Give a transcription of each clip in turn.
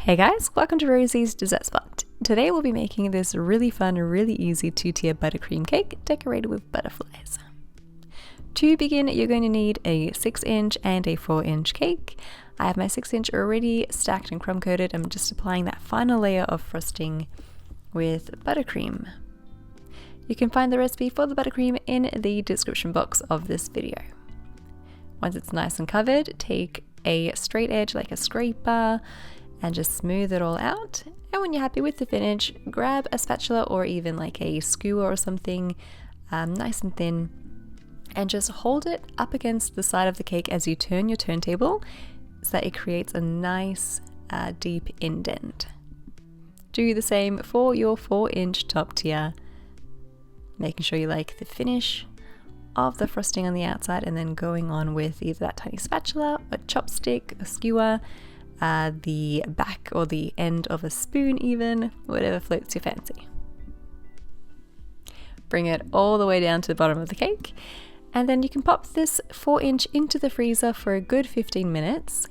Hey guys, welcome to Rosie's Dessert Spot. Today we'll be making this really fun, really easy 2-tier buttercream cake decorated with butterflies. To begin, you're going to need a 6-inch and a 4-inch cake. I have my 6-inch already stacked and crumb coated. I'm just applying that final layer of frosting with buttercream. You can find the recipe for the buttercream in the description box of this video. Once it's nice and covered, take a straight edge like a scraper and just smooth it all out. And when you're happy with the finish, grab a spatula or even like a skewer or something nice and thin, and just hold it up against the side of the cake as you turn your turntable so that it creates a nice deep indent. Do the same for your 4-inch top tier, making sure you like the finish of the frosting on the outside, and then going on with either that tiny spatula, a chopstick, a skewer, the back or the end of a spoon even, whatever floats your fancy. Bring it all the way down to the bottom of the cake, and then you can pop this 4-inch into the freezer for a good 15 minutes.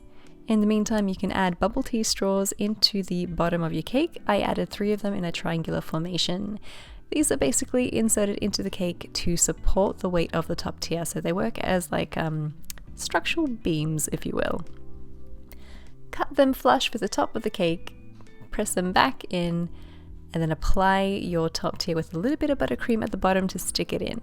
In the meantime, you can add bubble tea straws into the bottom of your cake. I added 3 of them in a triangular formation. These are basically inserted into the cake to support the weight of the top tier, so they work as like structural beams, if you will. Cut them flush with the top of the cake, press them back in, and then apply your top tier with a little bit of buttercream at the bottom to stick it in.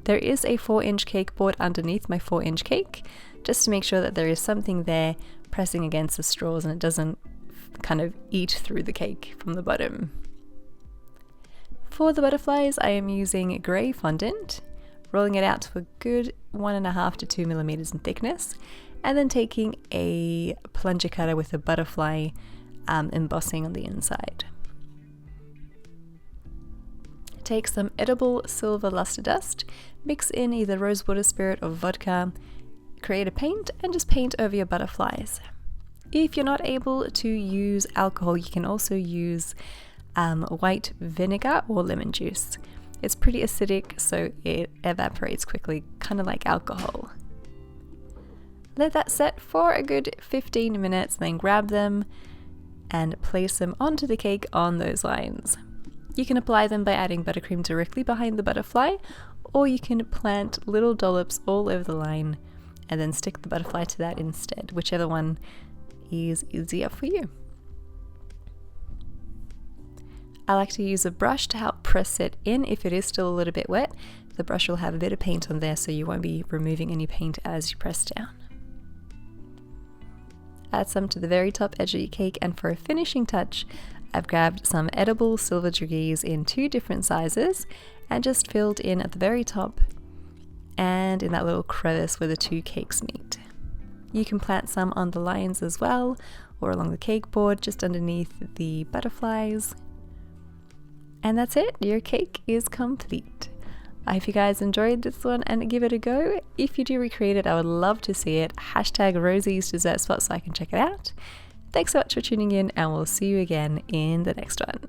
There is a 4-inch cake board underneath my 4-inch cake, just to make sure that there is something there pressing against the straws and it doesn't kind of eat through the cake from the bottom. For the butterflies, I am using grey fondant, rolling it out to a good 1.5 to 2 millimeters in thickness, and then taking a plunger cutter with a butterfly embossing on the inside. Take some edible silver luster dust, mix in either rose water spirit or vodka, create a paint, and just paint over your butterflies. If you're not able to use alcohol, you can also use white vinegar or lemon juice. It's pretty acidic, so it evaporates quickly, kind of like alcohol. Let that set for a good 15 minutes, then grab them and place them onto the cake on those lines. You can apply them by adding buttercream directly behind the butterfly, or you can plant little dollops all over the line and then stick the butterfly to that instead, whichever one is easier for you. I like to use a brush to help press it in if it is still a little bit wet. The brush will have a bit of paint on there, so you won't be removing any paint as you press down. Add some to the very top edge of your cake, and for a finishing touch, I've grabbed some edible silver degrees in 2 different sizes and just filled in at the very top and in that little crevice where the 2 cakes meet. You can plant some on the lines as well, or along the cake board just underneath the butterflies. And that's it, your cake is complete. I hope you guys enjoyed this one and give it a go. If you do recreate it, I would love to see it. # Rosie's Dessert Spot so I can check it out. Thanks so much for tuning in, and we'll see you again in the next one.